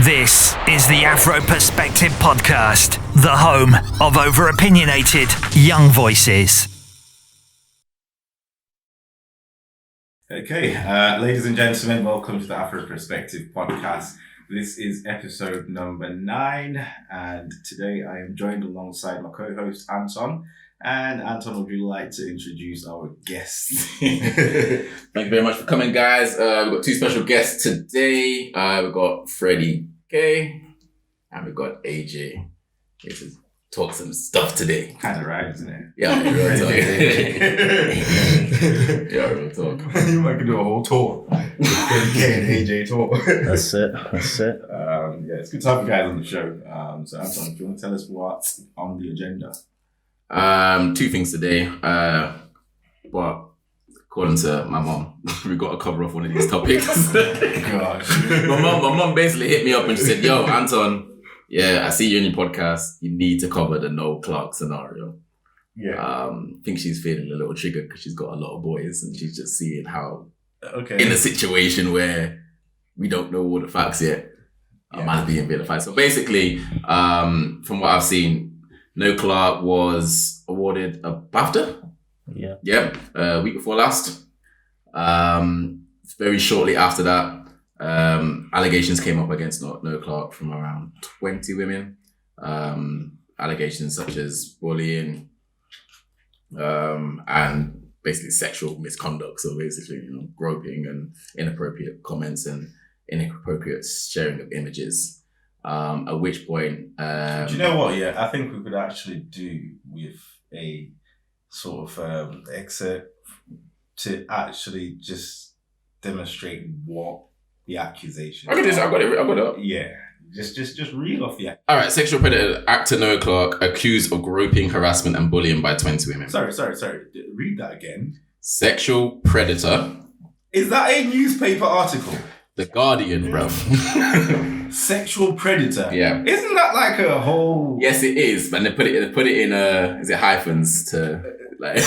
This is the Afro Perspective Podcast, the home of over-opinionated young voices. Okay, ladies and gentlemen, welcome to the Afro Perspective Podcast. This is episode number 9, and today I am joined alongside my co-host Anton. And Anton, would you like to introduce our guests? Thank you very much for coming, guys. We've got 2 special guests today. We've got Freddie K and we've got AJ. Here to talk some stuff today. Kind of right, isn't it? Yeah, real talk. Yeah, real talk. You might do a whole talk. K and AJ talk. That's it. Yeah, it's good to have you guys on the show. So Anton, do you want to tell us what's on the agenda? 2 things today. But according to my mom, we got to cover off one of these topics. Gosh. My mom basically hit me up and she said, "Yo, Anton, yeah, I see you in your podcast. You need to cover the Noel Clarke scenario." Yeah. I think she's feeling a little triggered because she's got a lot of boys and she's just seeing how Okay. in a situation where we don't know all the facts yet, man's being vilified. So basically, from what I've seen, Noel Clarke was awarded a Bafta. Yeah. Yep. Week before last. Very shortly after that, allegations came up against Noel Clarke from around 20 women. Allegations such as bullying, and basically sexual misconduct. So basically, groping and inappropriate comments and inappropriate sharing of images. At which point, do you know what? Yeah, I think we could actually do with a sort of excerpt to actually just demonstrate what the accusation. I got it up. Yeah, just reel off the. All right, sexual predator actor Noel Clarke accused of groping, harassment, and bullying by 20 women. Sorry. Read that again. Sexual predator. Is that a newspaper article? The Guardian, bruv. Sexual predator. Yeah. Isn't that like a whole? Yes, it is, but they put it in is it hyphens to like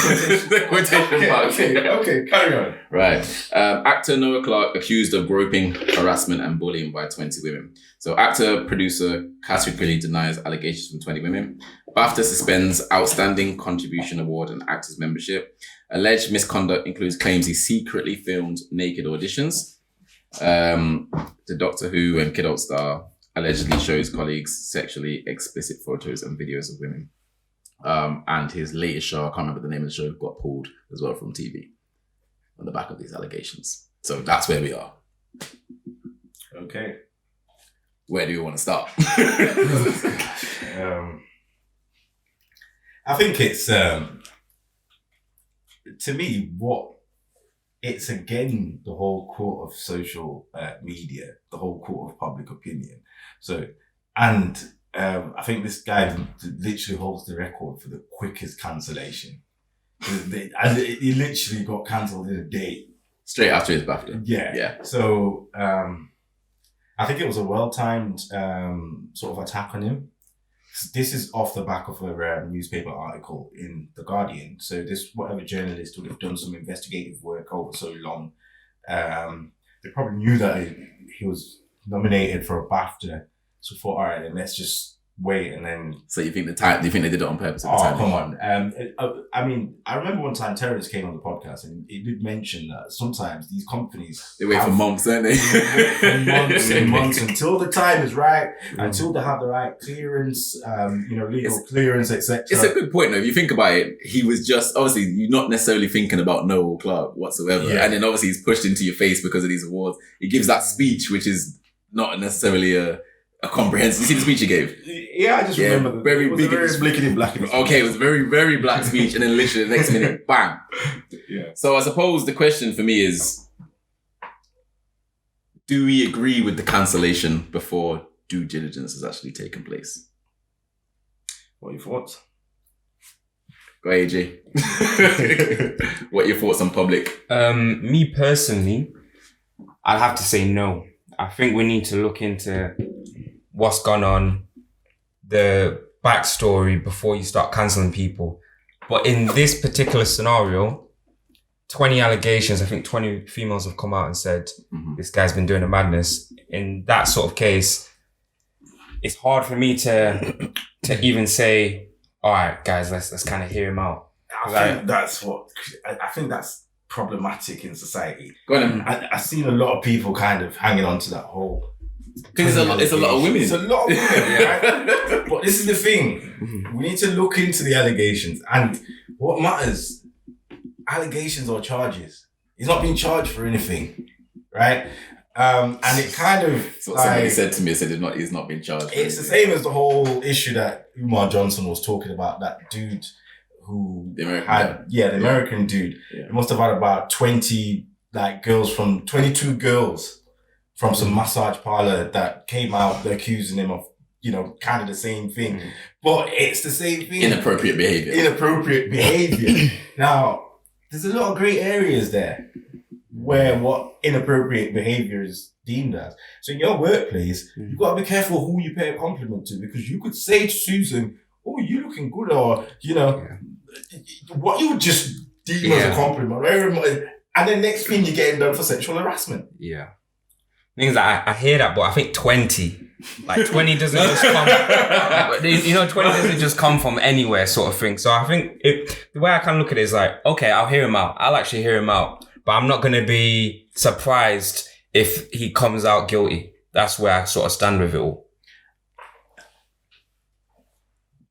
quotation marks? Okay, carry on. Right. Actor Noel Clarke accused of groping, harassment, and bullying by 20 women. So actor producer categorically denies allegations from 20 women. Bafta suspends outstanding contribution award and actors membership. Alleged misconduct includes claims he secretly filmed naked auditions. The Doctor Who and Kid Alt Star allegedly shows colleagues sexually explicit photos and videos of women. And his latest show, I can't remember the name of the show, got pulled as well from TV on the back of these allegations. So that's where we are. Okay. Where do you want to start? I think it's to me what. It's again the whole court of social media, the whole court of public opinion. So, and I think this guy literally holds the record for the quickest cancellation. He literally got cancelled in a day. Straight after his BAFTA. Yeah. So, I think it was a well-timed sort of attack on him. This is off the back of a newspaper article in The Guardian. So this, whatever journalist would have done some investigative work over so long, they probably knew that he was nominated for a BAFTA. So thought, all right, then let's just wait and then. So you think they did it on purpose? Come on. I mean, I remember one time Terrence came on the podcast and he did mention that sometimes these companies they wait for months, don't they? For months and months until the time is right, until they have the right clearance, legal clearance, etc. It's a good point though. If you think about it, he was just obviously you're not necessarily thinking about Noel Clarke whatsoever, and then obviously he's pushed into your face because of these awards. He gives that speech, which is not necessarily a comprehensive. You see the speech he gave? Yeah, I just remember it was very blickety black. Okay, it was a very, very black speech, and then literally the next minute, bang. Yeah. So I suppose the question for me is, do we agree with the cancellation before due diligence has actually taken place? What are your thoughts? Go AJ. What are your thoughts on public? Me personally, I'd have to say no. I think we need to look into what's gone on, the backstory before you start cancelling people. But in this particular scenario, 20 allegations, I think 20 females have come out and said, this guy's been doing a madness. In that sort of case, it's hard for me to even say, all right, guys, let's kind of hear him out. I think that's problematic in society. Go on. I've seen a lot of people kind of hanging on to that whole. Because it's a lot of women. It's a lot of women, right? But this is the thing. We need to look into the allegations. And what matters, allegations or charges. He's not being charged for anything, right? And it kind of... So somebody said to me, he's not being charged. It's the same as the whole issue that Umar Johnson was talking about, that dude who the American dude. Yeah. He must have had about 22 girls from some massage parlor that came out accusing him of, kind of the same thing. But it's the same thing. Inappropriate behavior. Now, there's a lot of grey areas there where what inappropriate behavior is deemed as. So in your workplace, you've got to be careful who you pay a compliment to, because you could say to Susan, "Oh, you looking good," or, what you would just deem as a compliment. And then next thing you're getting done for sexual harassment. Yeah. Things like I hear that, but I think 20 doesn't just come, 20 doesn't just come from anywhere, sort of thing. So I think the way I can look at it is like, okay, I'll hear him out. I'll actually hear him out, but I'm not going to be surprised if he comes out guilty. That's where I sort of stand with it all.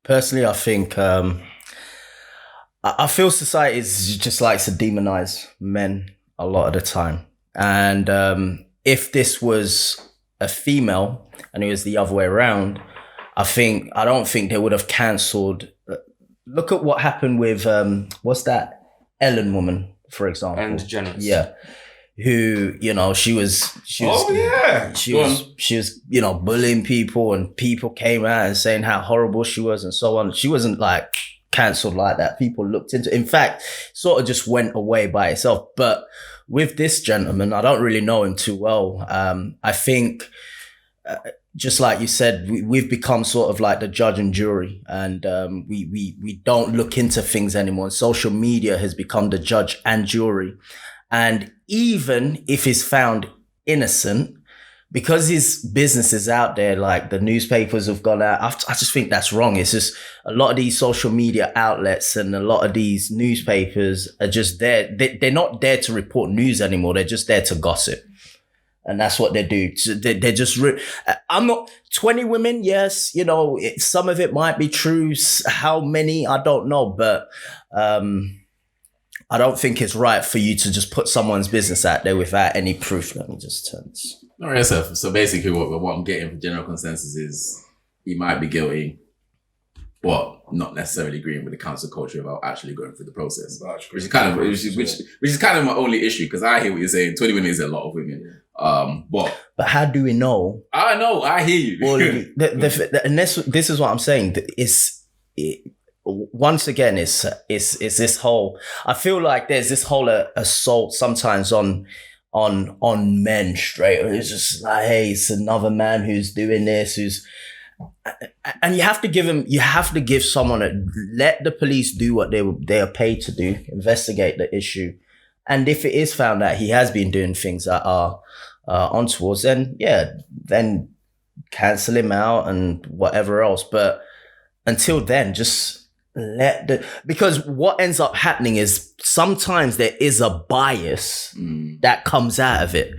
Personally, I think, I feel society just likes to demonize men a lot of the time. And, if this was a female and it was the other way around, I don't think they would have cancelled. Look at what happened with, what's that Ellen woman, for example? Ellen DeGeneres. Yeah. Who, she was bullying people, and people came out and saying how horrible she was and so on. She wasn't like cancelled like that. People looked into it. In fact, sort of just went away by itself. But with this gentleman, I don't really know him too well. I think, just like you said, we've become sort of like the judge and jury, and we don't look into things anymore. And social media has become the judge and jury. And even if he's found innocent, because his business is out there, like the newspapers have gone out, I just think that's wrong. It's just a lot of these social media outlets and a lot of these newspapers are just there. They're not there to report news anymore. They're just there to gossip. And that's what they do. They're just, I'm not 20 women. Yes. Some of it might be true. How many? I don't know. But, I don't think it's right for you to just put someone's business out there without any proof. Let me just turn this. All right, so basically what I'm getting from general consensus is he might be guilty, but not necessarily agreeing with the council culture about actually going through the process, which is kind of my only issue, because I hear what you're saying. 20 women is a lot of women, but how do we know? I know, I hear you. Well, and this is what I'm saying. Once again, it's this whole. I feel like there's this whole assault sometimes on men straight. It's just like, hey, it's another man who's doing this, and you have to give someone let the police do what they are paid to do, investigate the issue. And if it is found out he has been doing things that are untoward, then cancel him out and whatever else. But until then, just because what ends up happening is sometimes there is a bias that comes out of it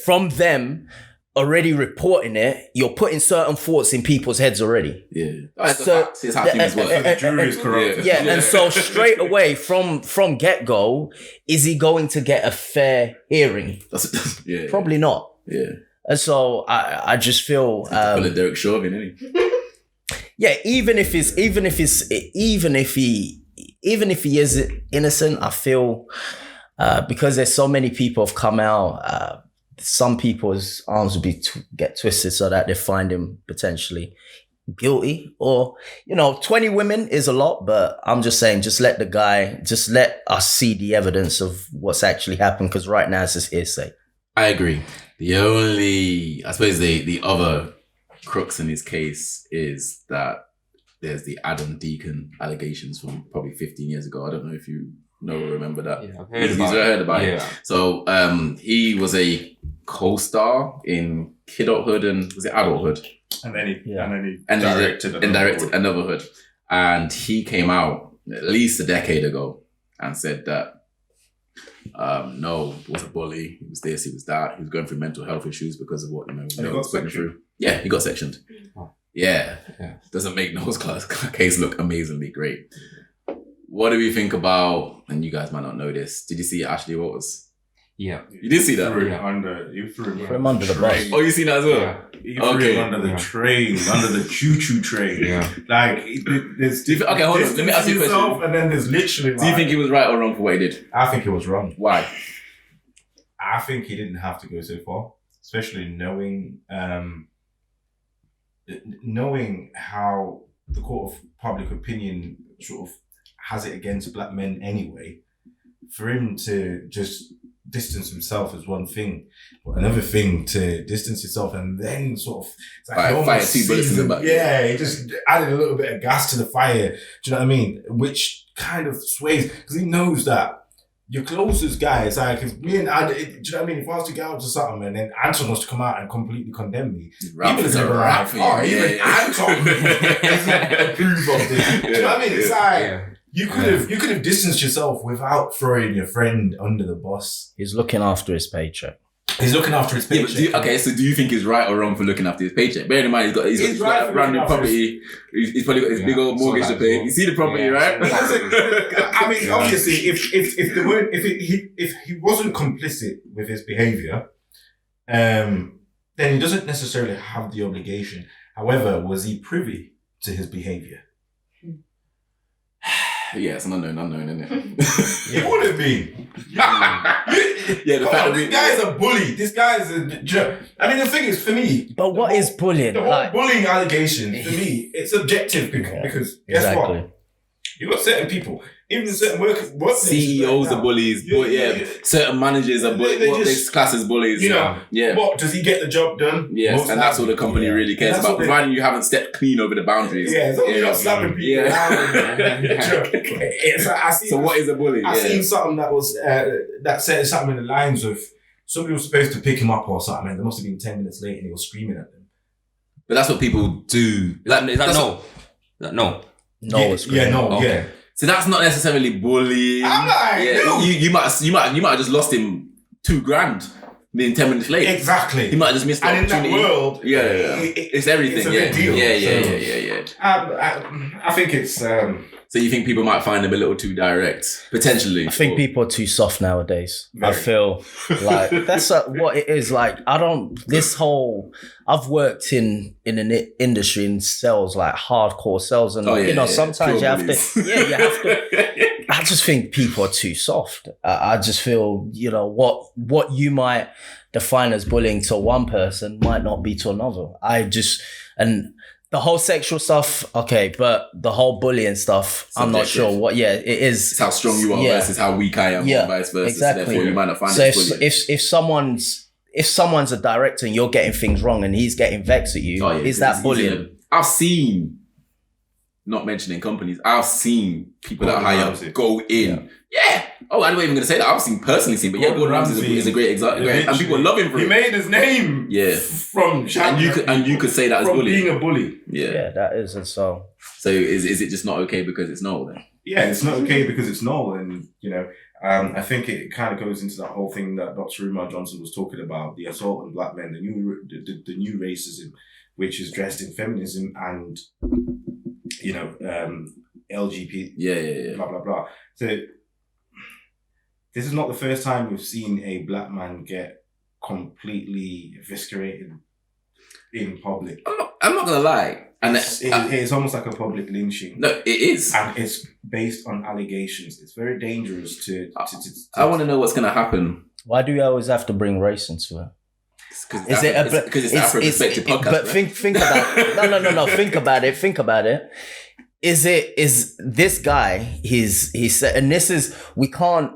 from them already reporting it. You're putting certain thoughts in people's heads already. Yeah. So it's how things work. The jury is corrupt. Yeah. And so straight away from get-go, is he going to get a fair hearing? Probably not. Yeah. And so I just feel pull a Derek Chauvin, isn't he? Yeah, even if he is innocent, I feel because there's so many people have come out, some people's arms will get twisted so that they find him potentially guilty. Or 20 women is a lot, but I'm just saying, just let us see the evidence of what's actually happened, because right now it's just hearsay. I agree. The other crux in his case is that there's the Adam Deacon allegations from probably 15 years ago. I don't know if you know or remember that. Yeah, I've heard about it. Yeah. So he was a co-star in Kidulthood and was it Adulthood? And then he and directed another hood. And he came out at least a decade ago and said that no, was a bully. He was this, he was that. He was going through mental health issues because of what, he got putting through. Yeah, he got sectioned. Yeah. Doesn't make Noel's case look amazingly great. What do we think about, and you guys might not know this, did you see Ashley Waters? Yeah. You did see that? You threw him under the bus. Oh, you seen that as well? Yeah. He threw him under the train, under the choo-choo train. Yeah. Like, there's okay, hold on. Let me ask you a question. And then there's literally Do you think he was right or wrong for what he did? I think he was wrong. Why? I think he didn't have to go so far, especially knowing how the court of public opinion sort of has it against black men anyway. For him to just distance himself is one thing, but another thing to distance yourself and then sort of it's like he almost fire 2 bullets in the back. Yeah, he just added a little bit of gas to the fire. Do you know what I mean? Which kind of sways, because he knows that your closest guy is like, if me and do you know what I mean? If I was to get out to something and then Anton was to come out and completely condemn me, even if even Anton doesn't approve of this. Do you know what I mean? It's like you could have distanced yourself without throwing your friend under the bus. He's looking after his paycheck. He's looking after his paycheck. So do you think he's right or wrong for looking after his paycheck? Bear in mind, he's got random property. He's probably got his big old mortgage to pay. You see the property, right? I mean, obviously, if he wasn't complicit with his behaviour, then he doesn't necessarily have the obligation. However, was he privy to his behaviour? Yeah, it's an unknown, isn't it? It wouldn't be. The fact that this guy's a bully. This guy's I mean, the thing is, for me... But what is bullying? The whole bullying allegation, for me, it's subjective because guess what? You've got certain people, even certain work CEOs are bullies, but certain managers are bullies. What they class as bullies. You know, what, does he get the job done? Yes, most and that's all the company really cares about, providing you haven't stepped clean over the boundaries. Yeah, as long as you're not slapping people around. So what is a bully? I seen something that was, that said something in the lines of, somebody was supposed to pick him up or something, and they must have been 10 minutes late and he was screaming at them. But that's what people do. Is that no? No, yeah. So that's not necessarily bullying. I'm like, no. You might have just lost him $2,000 being 10 minutes late. Exactly. He might have just missed the opportunity. In that world, it's everything. It's a big deal. Yeah. I think it's. So you think people might find him a little too direct, potentially? I think people are too soft nowadays. Very. I feel like that's what it is. Like, I've worked in an industry in sales, like hardcore sales. And, sometimes you have to, I just think people are too soft. I just feel, what you might define as bullying to one person might not be to another. The whole sexual stuff, okay, but the whole bullying stuff, subjective. I'm not sure what. Yeah, it is. It's how strong you are versus how weak I am, or vice versa. Exactly. So therefore, you might not find so it bullying. if someone's a director and you're getting things wrong and he's getting vexed at you, is that bullying? I've seen, not mentioning companies, I've seen people that high up go in. Yeah. Oh, I wasn't even going to say that. I've personally seen, but Gordon Ramsay is a great example. And people love him for it. He made his name from and you could say that as bullying. Being a bully. Yeah, that is. And so is it just not okay because it's Noel then? Yeah, it's not okay because it's Noel. And, I think it kind of goes into that whole thing that Dr. Umar Johnson was talking about, the assault on black men, the new racism, which is dressed in feminism and, LGBT, blah, blah, blah. So this is not the first time we've seen a black man get completely eviscerated in public. I'm not going to lie. And it's almost like a public lynching. No, it is. And it's based on allegations. It's very dangerous to I want to know what's going to happen. Why do you always have to bring race into it? Because it's the Afro Perspective podcast. But think about it. No. Think about it. Is this guy? He's said, and this is we can't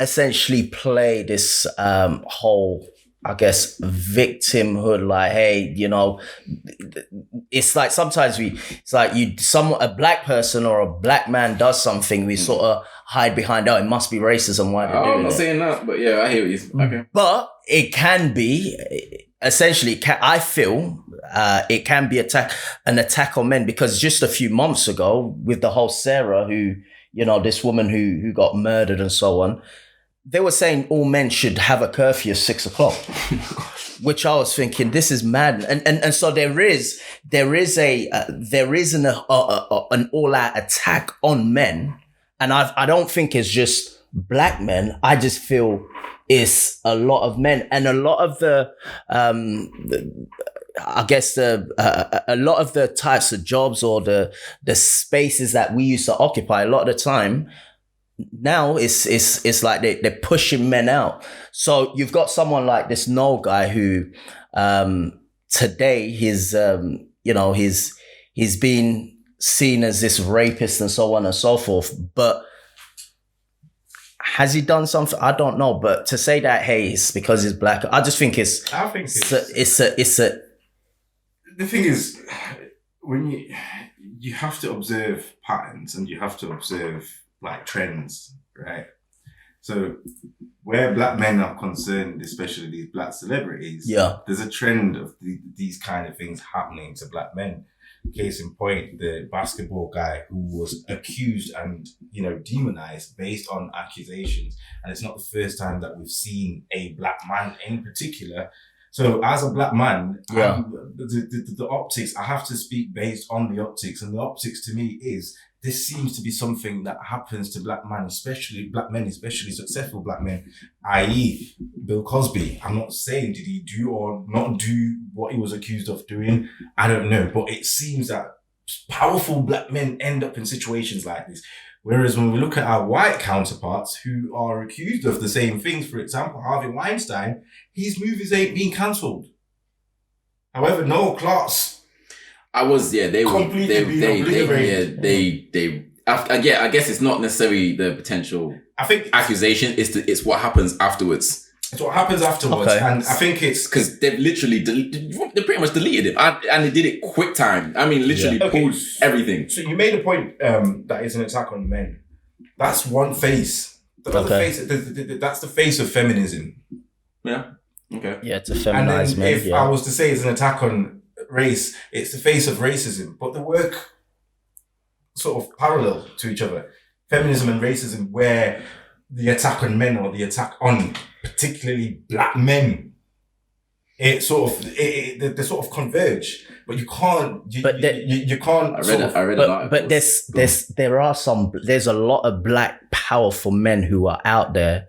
essentially play this whole, I guess, victimhood. Like, hey, it's like sometimes a black person or a black man does something, we sort of hide behind, it must be racism. Why they're doing it? I'm not saying that, but yeah, I hear what you. Okay, but it can be. essentially, I feel it can be an attack on men, because just a few months ago with the whole Sarah, who, you know, this woman who got murdered and so on, they were saying all men should have a curfew of 6 o'clock, which I was thinking, this is mad. And so there is an all-out attack on men, and I don't think it's just black men. I just feel it's a lot of men, and a lot of a lot of the types of jobs or the spaces that we used to occupy, a lot of the time now it's like they're pushing men out. So you've got someone like this Noel guy who today he's been seen as this rapist and so on and so forth, but has he done something? I don't know. But to say that, hey, it's because he's black, I just think it's the thing is, when you have to observe patterns and you have to observe like trends, right? So where black men are concerned, especially these black celebrities, there's a trend of these kind of things happening to black men. Case in point, the basketball guy who was accused and, you know, demonized based on accusations. And it's not the first time that we've seen a black man in particular. So as a black man, the optics, I have to speak based on the optics. And the optics to me is, this seems to be something that happens to black men, especially successful black men, i.e. Bill Cosby. I'm not saying did he do or not do what he was accused of doing. I don't know. But it seems that powerful black men end up in situations like this. Whereas when we look at our white counterparts who are accused of the same things, for example, Harvey Weinstein, his movies ain't being cancelled. However, Noel Clarke's I guess it's not necessarily the potential accusation, it's what happens afterwards. It's what happens afterwards. Okay. And I think it's because they've literally they pretty much deleted it, and they did it quick time. I mean, literally pulled everything. So you made a point that is an attack on men. That's one face. The other face, that's the face of feminism. Yeah. Okay. Yeah, to feminize men. If I was to say it's an attack on race, it's the face of racism, but they work sort of parallel to each other. Feminism and racism, where the attack on men or the attack on particularly black men, they sort of converge, but you can't. You can't. There's a lot of black powerful men who are out there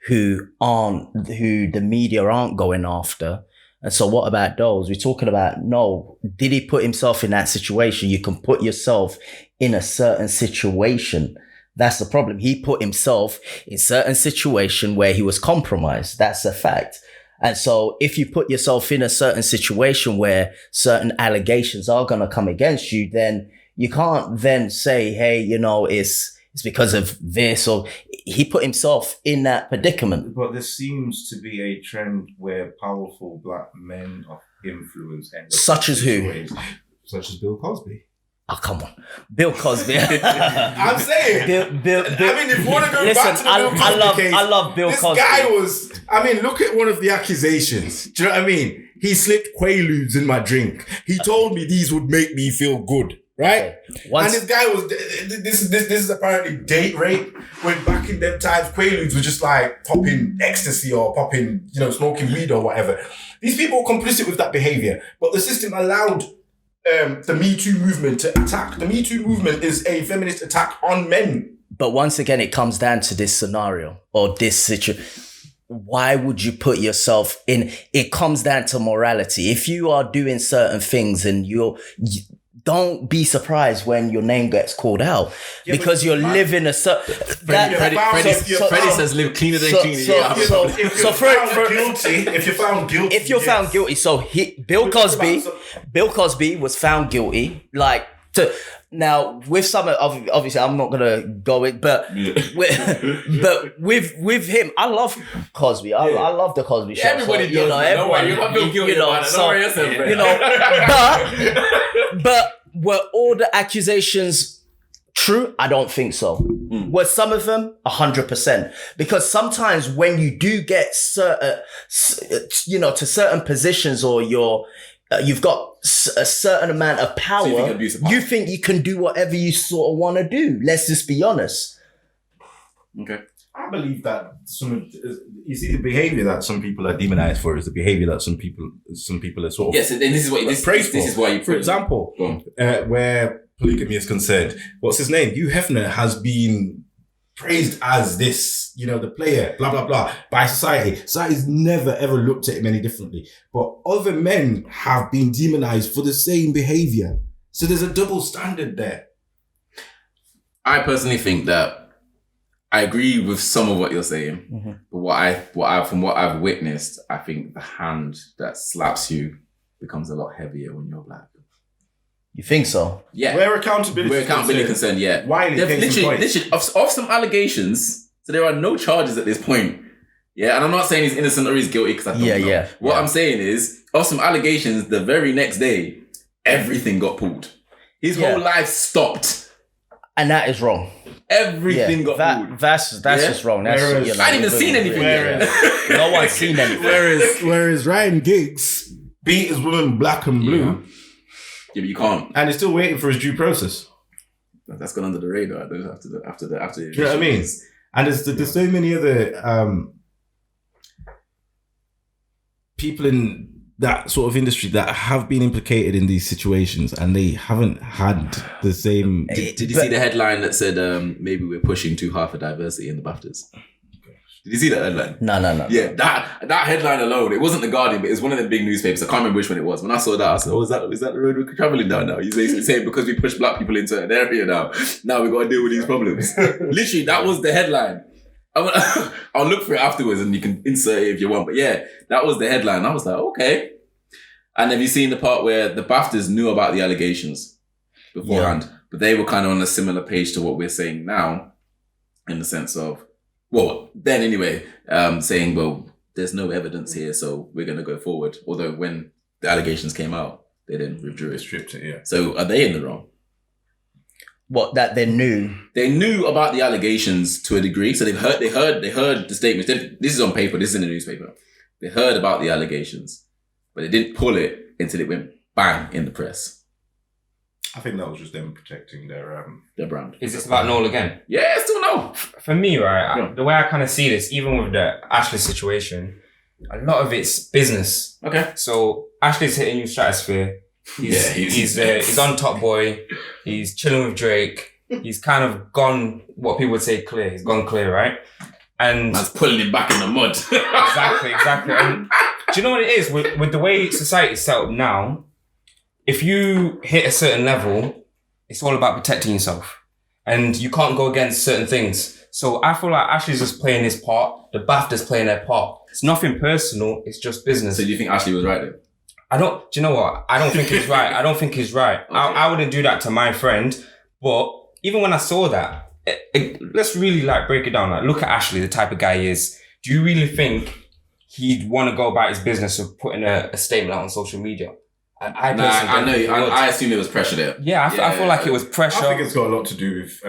who the media aren't going after. And so what about those? We're talking about, no, did he put himself in that situation? You can put yourself in a certain situation. That's the problem. He put himself in certain situation where he was compromised. That's a fact. And so if you put yourself in a certain situation where certain allegations are going to come against you, then you can't then say, hey, you know, it's because of this, or he put himself in that predicament. But there seems to be a trend where powerful black men of influence end up such as who? Such as Bill Cosby. Oh, come on. Bill Cosby. I'm saying. Bill, I mean, if you want to go back to the Bill Cosby case, I love Bill Cosby. This guy was, look at one of the accusations. Do you know what I mean? He slipped Quaaludes in my drink. He told me these would make me feel good. Right? And this guy was, this is apparently date rape, when back in them times, Quaaludes were just like popping ecstasy or popping, smoking weed or whatever. These people were complicit with that behavior, but the system allowed the Me Too movement to attack. The Me Too movement is a feminist attack on men. But once again, it comes down to this scenario or this situation. Why would you put yourself in? It comes down to morality. If you are doing certain things and don't be surprised when your name gets called out, because you're living a certain. Freddie says live cleaner than clean. If you're found guilty, so Bill Cosby was found guilty. Now with some, obviously I'm not gonna go in, but with him, I love Cosby. I love the Cosby Show. Everybody does. Everybody, you're not Bill guilty. But were all the accusations true? I don't think so. Were some of them 100%? Because sometimes when you do get certain, to certain positions, or you've got a certain amount of power, you think you can do whatever you sort of want to do. Let's just be honest. Okay. I believe that you see the behavior that some people are demonized for is the behavior that some people are sort of yes, and this is what this is why you, for example, where polygamy is concerned, what's his name? Hugh Hefner has been praised as this, the player, blah blah blah, by society. Society's never ever looked at him any differently. But other men have been demonized for the same behavior. So there's a double standard there. I personally think that I agree with some of what you're saying, but from what I've witnessed, I think the hand that slaps you becomes a lot heavier when you're black. You think so? Yeah. Where accountability concerned, yeah. Wiley They've literally of some allegations, so there are no charges at this point. Yeah, and I'm not saying he's innocent or he's guilty because I don't know. Yeah. What I'm saying is, of some allegations, the very next day, everything got pulled. His whole life stopped. And that is wrong. Everything got pulled. That's just wrong. That's, I ain't even seen anything yet. No one's seen anything. Whereas Ryan Giggs beat his woman black and blue. Yeah, but you can't. And he's still waiting for his due process. That's gone under the radar after the. Do you know what I mean? And there's so many other people in that sort of industry that have been implicated in these situations, and they haven't had the same. Did you see the headline that said maybe we're pushing too hard for diversity in the BAFTAs? Did you see that headline? No. Yeah, that headline alone, it wasn't The Guardian, but it was one of the big newspapers. I can't remember which one it was. When I saw that, I said, is that the road we're travelling down now? He's basically saying because we push black people into an area now we got to deal with these problems. Literally, that was the headline. I'll look for it afterwards and you can insert it if you want. But yeah, that was the headline. I was like, okay. And have you seen the part where the BAFTAs knew about the allegations beforehand, but they were kind of on a similar page to what we're saying now, in the sense of, well, then anyway, saying, well, there's no evidence here, so we're going to go forward. Although when the allegations came out, they then withdrew it. Stripped it, yeah. So are they in the wrong? What, that they knew? They knew about the allegations to a degree. So they heard the statements. This is on paper. This is in the newspaper. They heard about the allegations, but they didn't pull it until it went bang in the press. I think that was just them protecting their brand. Is this about Noel again? Yeah, still no. For me, right, the way I kind of see this, even with the Ashley situation, a lot of it's business. Okay. So Ashley's hitting new stratosphere. He's on Top Boy. He's chilling with Drake. He's kind of gone, what people would say, clear. He's gone clear, right? And that's pulling him back in the mud. Exactly. And do you know what it is? With the way society's set up now, if you hit a certain level, it's all about protecting yourself. And you can't go against certain things. So I feel like Ashley's just playing his part. The BAFTA's playing their part. It's nothing personal. It's just business. So do you think Ashley was right then? do you know what? I don't think he's right. Okay. I wouldn't do that to my friend. But even when I saw that, let's really break it down. Look at Ashley, the type of guy he is. Do you really think he'd want to go about his business of putting a statement out on social media? I assume there was pressure there. Yeah, I feel like it was pressure. I think it's got a lot to do with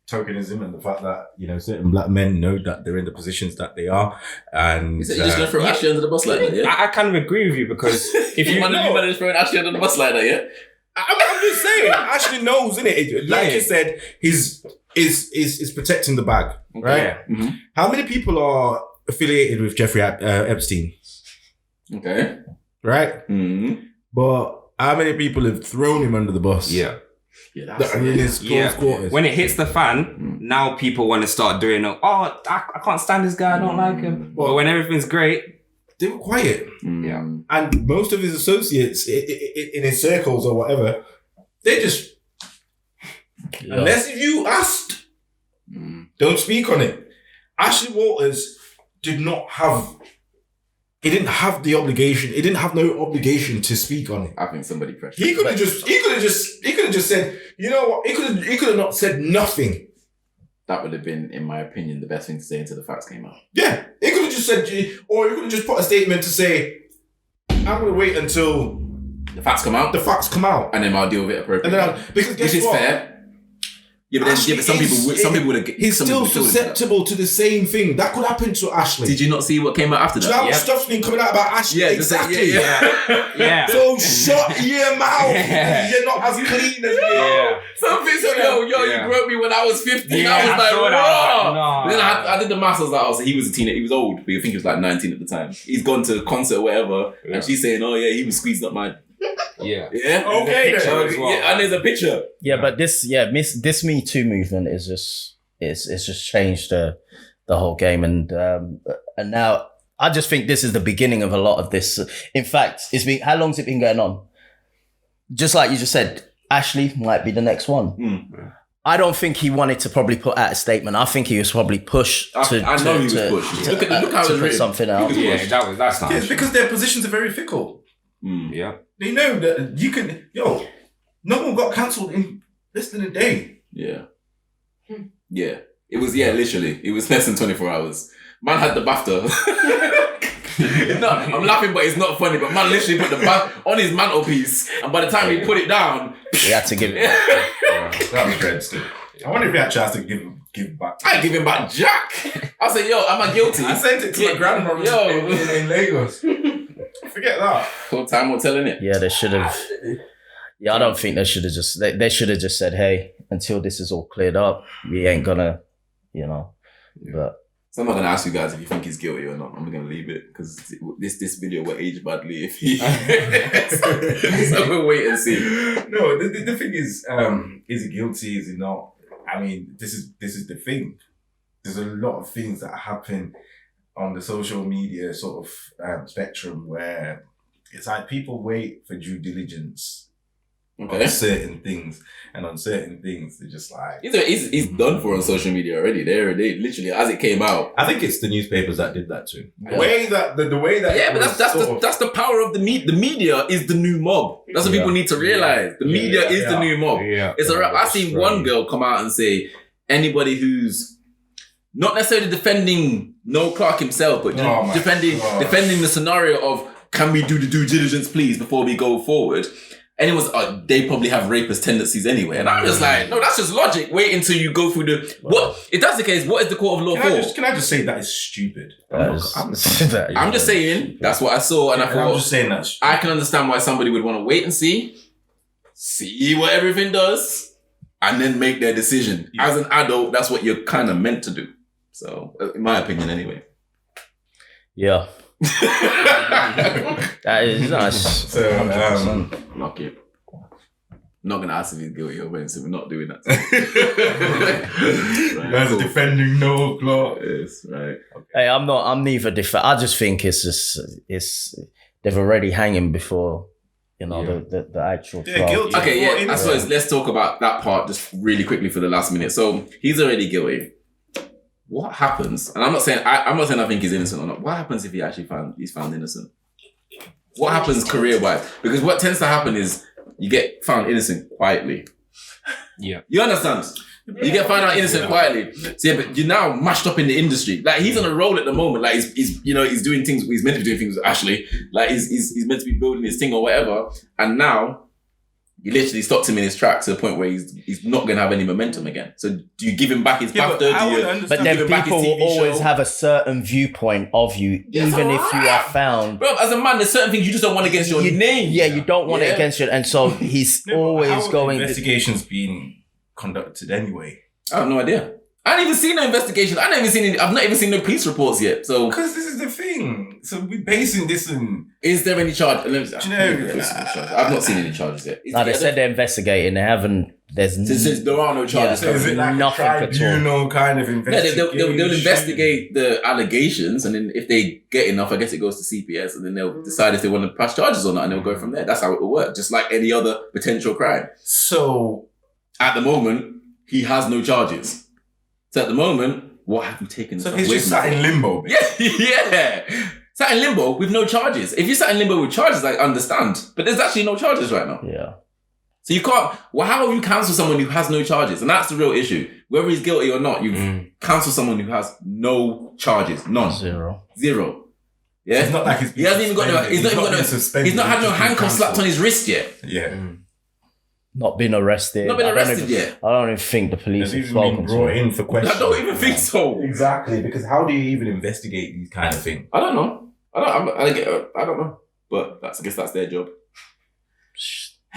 tokenism and the fact that certain black men know that they're in the positions that they are, and is it just going to throw Ashley under the bus like that? Yeah, I kind of agree with you because if you manage throwing Ashley under the bus like that, yeah. I'm just saying, Ashley knows, innit? Like you said, is protecting the bag, right? Yeah. Mm-hmm. How many people are affiliated with Jeffrey Epstein? Okay, right. Mm-hmm. But how many people have thrown him under the bus? Yeah. In his close quarters. When it hits the fan, now people want to start doing I can't stand this guy, I don't like him. But when everything's great, they were quiet. Yeah. And most of his associates in his circles or whatever, they just unless if you asked, don't speak on it. Ashley Walters didn't have the obligation. He didn't have no obligation to speak on it. I think somebody pressured. He could have just said, you know what? He could have not said nothing. That would have been, in my opinion, the best thing to say until the facts came out. Yeah, he could have just said, or he could have just put a statement to say, I'm going to wait until the facts come out. And then and then I'll deal with it appropriately. Because guess which is what? fair. Yeah, but some people would have. He's still susceptible to the same thing. That could happen to Ashley. Did you not see what came out after that? Do you know how much stuff's been coming out about Ashley? Yeah, exactly. Yeah. So shut your mouth. You're not as clean as me. Yeah. Something said, yo, you groped me when I was 15. Yeah, I was I like, saw that. raw. No. Then I did the maths. I was like, oh, so he was a teenager. He was old, but I think he was like 19 at the time. He's gone to a concert or whatever, and she's saying, oh yeah, he was squeezing up mine. Yeah. Yeah. Okay. Yeah, and there's a picture. Yeah, but this Me Too movement is just it's just changed the whole game, and now I just think this is the beginning of a lot of this. In fact, how long's it been going on? Just like you just said, Ashley might be the next one. I don't think he wanted to probably put out a statement. I think he was probably pushed to. I know he was pushed. Look how to it put was something out. Yeah, that's not. Yeah, it's because their positions are very fickle. Yeah. They know that you can. No one got cancelled in less than a day. Yeah. Yeah. It was, literally. It was less than 24 hours. Man had the BAFTA. No, I'm laughing, but it's not funny. But man literally put the BAFTA on his mantelpiece. And by the time he put it down... He had to give it back. That was dread still. I wonder if he had a chance to give back. I ain't giving back Jack. I said, yo, am I guilty? I sent it to my grandma in Lagos. Forget that. Full time or telling it. Yeah, they should have. Yeah, I don't think they should have just. They should have just said, "Hey, until this is all cleared up, we ain't gonna, But So I'm not gonna ask you guys if you think he's guilty or not. I'm gonna leave it because this video will age badly if he. So we'll wait and see. No, the thing is he guilty? Is he not? I mean, this is the thing. There's a lot of things that happen on the social media sort of spectrum where it's like people wait for due diligence on certain things, and on certain things they're just like he's done for on social media already. They literally as it came out. I think it's the newspapers that did that too. Yeah. The way that Yeah, but that's the power of the media. The media is the new mob. That's what people need to realize. The media is the new mob. Yeah. It's I seen one girl come out and say anybody who's not necessarily defending Noel Clarke himself, but defending the scenario of can we do the due diligence please before we go forward. Anyone's they probably have rapist tendencies anyway, and I'm just like, no, that's just logic. Wait until you go through what. If that's the case, what is the court of law for? Can I just say that is stupid? I'm just saying that's what I saw, and I thought I'm just saying that I can understand why somebody would want to wait and see what everything does, and then make their decision. Yeah. As an adult, that's what you're kind of meant to do. So, in my opinion, anyway. Yeah. That is nice. So, knock it. Not gonna ask if he's guilty or when, so we're not doing that. Right, you guys are defending Noel Clarke. Yes, right. Okay. Hey, I'm neither I just think they've already hanging before the actual trial. Guilty. Okay, I suppose let's talk about that part just really quickly for the last minute. So he's already guilty. What happens? And I'm not saying I think he's innocent or not. What happens if he's found innocent? What happens career-wise? Because what tends to happen is you get found innocent quietly. Yeah. You understand? You get found out innocent quietly. So but you're now mashed up in the industry. Like he's on a roll at the moment. Like he's doing things. He's meant to be doing things with Ashley. Like he's meant to be building his thing or whatever. And now you literally stopped him in his track to the point where he's not going to have any momentum again. So do you give him back his BAFTA? But then people will always have a certain viewpoint of you, even if you are found. Bro, as a man, there's certain things you just don't want against your name. Yeah, you don't want it against you. And so he's always going... Investigations being conducted anyway. I have no idea. I haven't even seen no investigation. I've not even seen no police reports yet. So because this is the thing. So we're basing this on. Is there any charge? I've not seen any charges yet. No, they said they're investigating. They haven't. There are no charges. So is it like nothing a tribunal kind of investigation? They'll investigate the allegations, and then if they get enough, I guess it goes to CPS, and then they'll decide if they want to press charges or not, and they'll go from there. That's how it will work, just like any other potential crime. So at the moment, he has no charges. So at the moment, what have you taken? So he's just sat in limbo. Yeah. Sat in limbo with no charges. If you sat in limbo with charges, I understand. But there's actually no charges right now. Yeah. So you can't... Well, how will you cancel someone who has no charges? And that's the real issue. Whether he's guilty or not, you've cancelled someone who has no charges. None. Zero. Yeah? So it's not like he hasn't even got no... He's not had no handcuffs slapped on his wrist yet. Yeah. not been arrested. Not been arrested yet. I don't even think the police They've have even been spoken to brought him. in for questions. I don't even think so. Exactly, because how do you even investigate these kind of things? I don't know. I don't know. But I guess that's their job.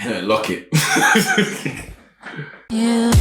Lock it. You